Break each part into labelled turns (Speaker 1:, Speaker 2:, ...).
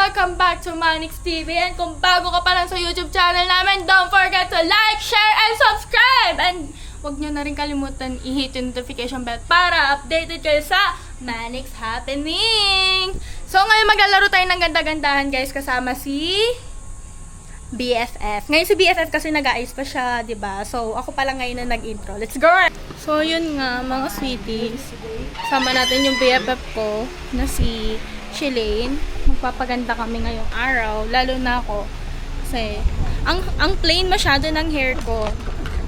Speaker 1: welcome back to Manix TV. And kung bago ka pa lang sa YouTube channel namin, don't forget to like, share, and subscribe! And huwag nyo na rin kalimutan i-hit yung notification bell para updated kayo sa Manix Happening! So ngayon maglalaro tayo ng ganda-gandahan guys kasama si BFF. Ngayon si BFF kasi nag-aayos pa siya, diba? So ako pa lang ngayon na nag-intro. Let's go! So yun nga mga sweeties. Sama natin yung BFF ko na si Shilane. Magpapaganda kami ngayong araw. Lalo na ako. Kasi ang plain masyado ng hair ko.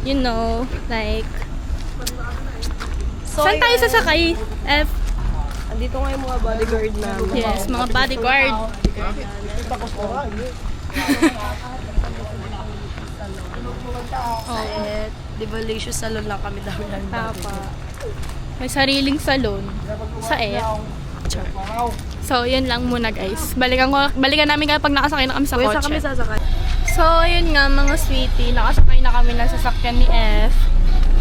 Speaker 1: You know, like so, saan tayo sasakay? F?
Speaker 2: Andito nga yung mga bodyguard na.
Speaker 1: Yes, mga bodyguard.
Speaker 2: Oh. Divalicious salon lang kami dami ng
Speaker 1: Tapa. May sariling salon sa F. So, yun lang muna guys. Balikan namin kapag nakasakay na kami sa
Speaker 2: Kuya,
Speaker 1: kotse.
Speaker 2: saan kami sasakay?
Speaker 1: So, yun nga mga sweetie. Nakasakay na kami ng sasakyan ni F.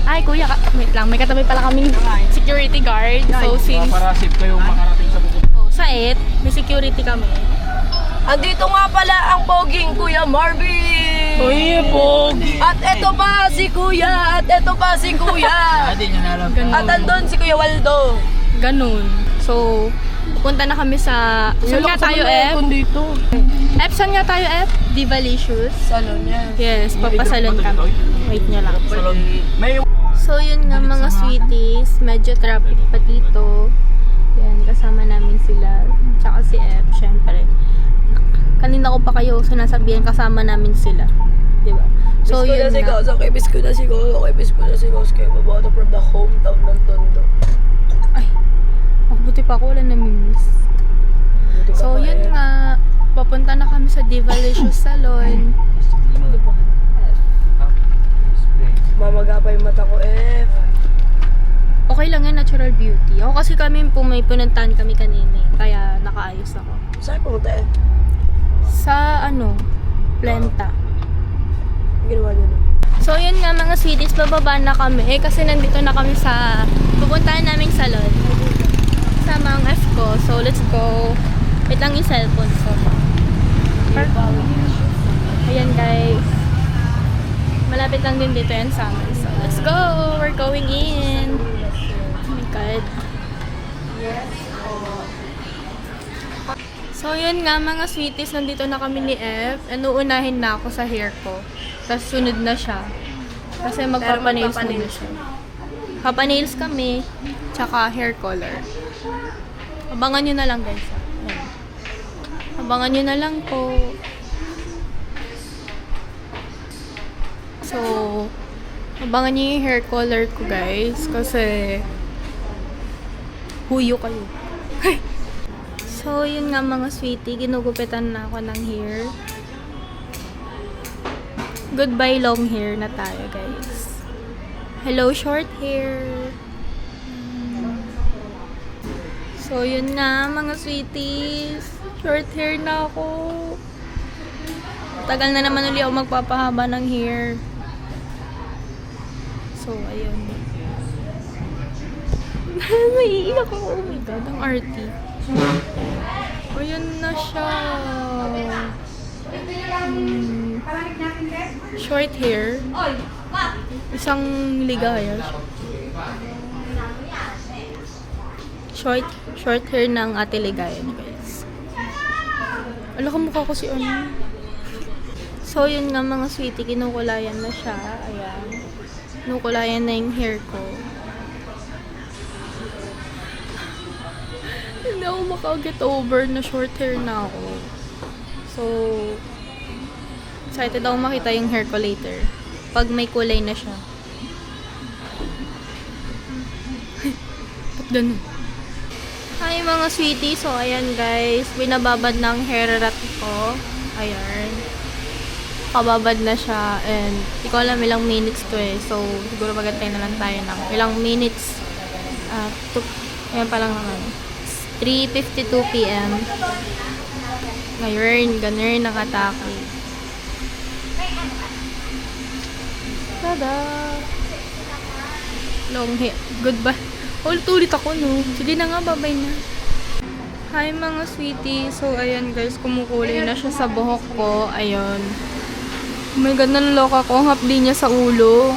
Speaker 1: Ay, kuya, wait lang. May katabi pala kaming security guard. So, since
Speaker 3: para safe kayong makarating sa bukod.
Speaker 1: sa F, may security kami.
Speaker 2: Andito nga pala ang poging Kuya Marvin!
Speaker 1: Uy, pogi!
Speaker 2: At eto pa si Kuya! At eto pa si Kuya!
Speaker 3: Hindi nyo na alam.
Speaker 2: At andun si Kuya Waldo!
Speaker 1: Ganun. So, pupunta na kami sa... Saan nga tayo, F?
Speaker 2: Dito.
Speaker 1: F, saan nga tayo, F? Divalicious.
Speaker 2: Salon yan.
Speaker 1: Yes, papasalon kami. Wait nyo lang.
Speaker 3: May
Speaker 1: So, yun nga mga sweeties. Medyo traffic pa dito. Yan, kasama namin sila. Tsaka si F, syempre. Kanina ko pa kayo sinasabihan kasama namin sila. Diba? So, yun
Speaker 2: Miss
Speaker 1: nga.
Speaker 2: ko na sigaw. Kaya maboto from the hometown ng Tondo.
Speaker 1: Ay, buti pa ako. Wala namimiss. So, yun nga. Papunta na kami sa Divalicious Salon. Diba?
Speaker 2: Mamagapa yung mata ko, F.
Speaker 1: Okay lang yan, natural beauty. Ako kasi kami may pununtahan kami kanina. Kaya nakaayos ako.
Speaker 2: Saan pumunta, F?
Speaker 1: Sa Plenta.
Speaker 2: Ginawa niyo na.
Speaker 1: So yun nga mga sweeties, bababa na kami kasi nandito na kami sa pupuntahan naming salon. Sama ang F ko. So let's go. Wait lang yung cellphone ko. Ayan guys. Malapit lang din dito yan sa amin. So let's go. We're going in. Oh my God. So yun nga mga sweeties, nandito na kami ni F. Uunahin na ako sa hair ko. Tapos sunod na siya. Kasi magpapanails muna siya. Papanails kami. Tsaka hair color. Abangan nyo na lang guys. Ayan. Abangan nyo na lang po. So, abangan nyo yung hair color ko guys. Kasi huyo kayo. So, yun nga mga sweetie, ginugupitan na ako ng hair. Goodbye long hair na tayo, guys. Hello short hair. So, yun nga mga sweeties. Short hair na ako. Tagal na naman ulit ako magpapahaba ng hair. So, ayun. Naiiyak ako. Oh my God, ang arty. Ayan na siya. Short hair. Isang ligaya. Short hair ng ate ligaya, guys. Ala, kamukha ko si ano. So, yun nga mga sweetie, kinukulayan na siya. Ayan. Kinukulayan na yung hair ko. Hindi ako maka-get over na short hair na ako. So, excited ako makita yung hair ko later. Pag may kulay na siya. Ba't ganun? Hi mga sweetie. So, ayan guys. Binababad ng hair wrap ko. Ayan. Kababad na siya. And, hindi ko alam ilang minutes to eh. So, siguro magantay na lang tayo ng ilang minutes. Ayan pa lang naman. 3:52 PM. Ngayon, ganun nakatake. Tada! Long hair. Goodbye. Ulit-ulit ako, no? Sige na nga, babay na. Hi mga sweetie. So, ayan guys, kumukulay na siya sa buhok ko. Ayun. Oh my God, naloka ko. Ang hapdi niya sa ulo.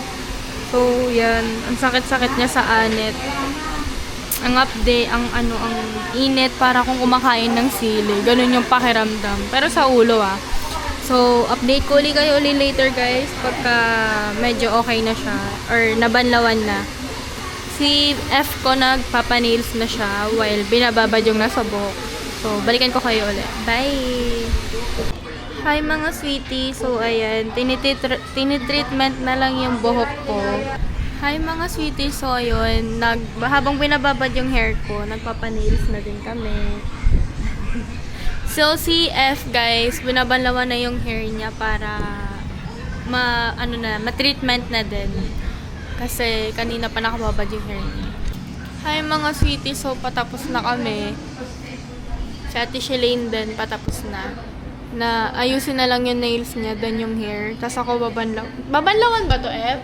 Speaker 1: So, yan. Ang sakit-sakit niya sa anit. Ang hapdi, ang init para kung kumakain ng sili. Ganun yung pakiramdam. Pero sa ulo So, update ko ulit kayo ulit later guys. Pagka medyo okay na siya. Or nabanlawan na. Si F ko nagpapanails na siya while binababad yung nasa buhok. So, balikan ko kayo ulit. Bye! Hi mga sweetie. So, ayan. Tinitreatment na lang yung buhok ko. Hi mga sweetie. So, ayun. Habang binababad yung hair ko, nagpapanails na din kami. So, si F guys, binabanlawan na yung hair niya para ma-treatment na din. Kasi kanina pa nakababad yung hair niya. Hi mga sweetie. So, patapos na kami. Si Ate Shalane din, patapos na. Ayusin na lang yung nails niya, then yung hair. Tapos ako babanlawan. Babanlawan ba to, F?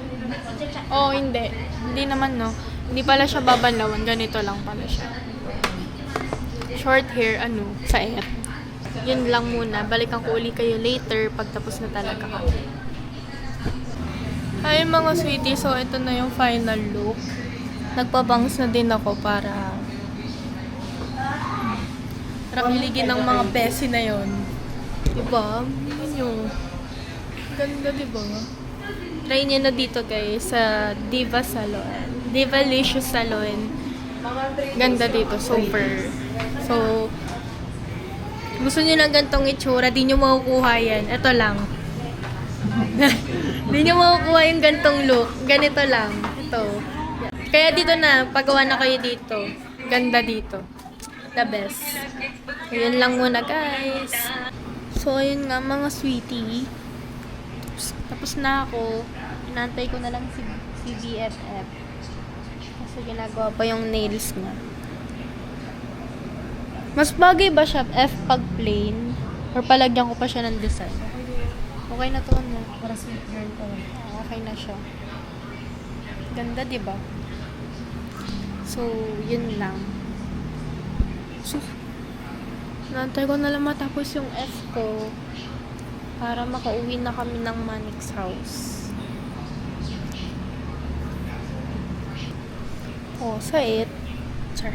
Speaker 1: Oh, hindi. Hindi naman, no. Hindi pala siya babanlawan. Ganito lang pala siya. Short hair, sa F. Yun lang muna. Balikan ko uli kayo later pag tapos na talaga kami. Hi mga sweetie. So, ito na yung final look. Nagpabangs na din ako para kiligin ng mga besi na yon. Diba? Yun. Ganda, diba? Try niyo na dito guys sa Diva Salon. Divalicious Salon. Ganda dito. Super. So, gusto niyo ng gantong itsura, di niyo makukuha yan. Ito lang. Di niyo makukuha yung gantong look. Ganito lang. Ito. Kaya dito na, pagawa na kayo dito. Ganda dito. The best. Ayun lang muna guys. So, ayun nga mga sweetie. Tapos na ako. Inantay ko na lang si BFF. Kasi ginagawa pa yung nails niya. Mas bagay ba siya F pag plain? Or palagyan ko pa siya ng design? Okay na to na.
Speaker 2: Para sweet girl ko.
Speaker 1: Okay na siya. Ganda, diba? So, yun lang. So, naantay ko na lang matapos yung F ko para makauwi na kami ng Manix house. Oh, sa it. Char.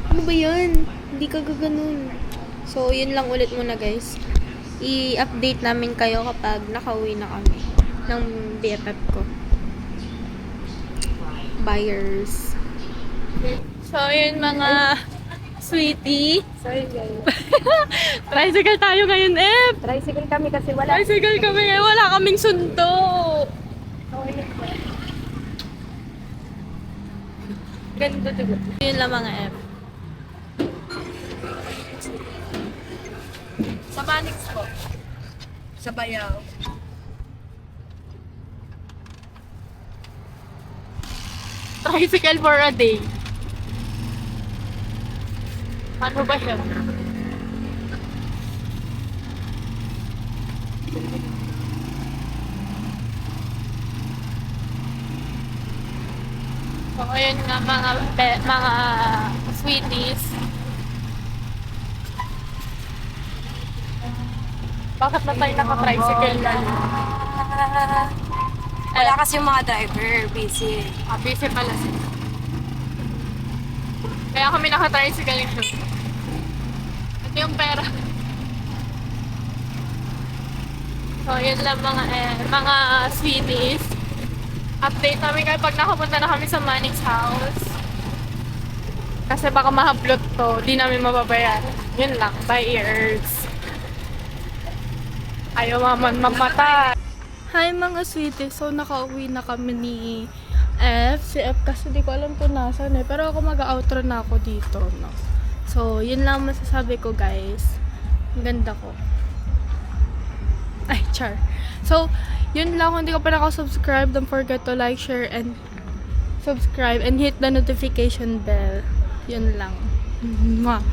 Speaker 1: Ano ba yan? Hindi ka gaganon. So, yun lang ulit muna guys. I-update namin kayo kapag nakauwi na kami ng BFF ko. Buyers. So, yun mga sweetie.
Speaker 2: Sorry guys.
Speaker 1: Tricycle tayo ngayon, F.
Speaker 2: Tricycle kami kasi wala.
Speaker 1: Tricycle kami ngayon. Wala kaming sundo. Ganda diba? Yun lang mga F.
Speaker 2: Sa Manix po. Sa Bayaw.
Speaker 1: Tricycle for a day. Ano ba siya? So, ayun nga mga sweeties. Bakit na tayo naka-tricycle na?
Speaker 2: Wala kasi yung mga driver. Busy.
Speaker 1: Busy pala sila. Kaya kami naka-tricycle nito. Ito yung pera. So, yun lang mga sweeties. Update namin kayo pag nakapunta na kami sa Manix house. Kasi baka mahablot to. Di namin mababayaran. Yun lang. Buyers. Ayaw mamata. Hi mga sweeties. So, nakauwi na kami ni F. Si F kasi di ko alam kung nasan eh. Pero ako mag-outro na ako dito. No? So, yun lang masasabi ko guys. Ang ganda ko. Ay, char. So, yun lang. Kung hindi ka pa nakasubscribe, don't forget to like, share, and subscribe. And hit the notification bell. Yun lang. Mwah.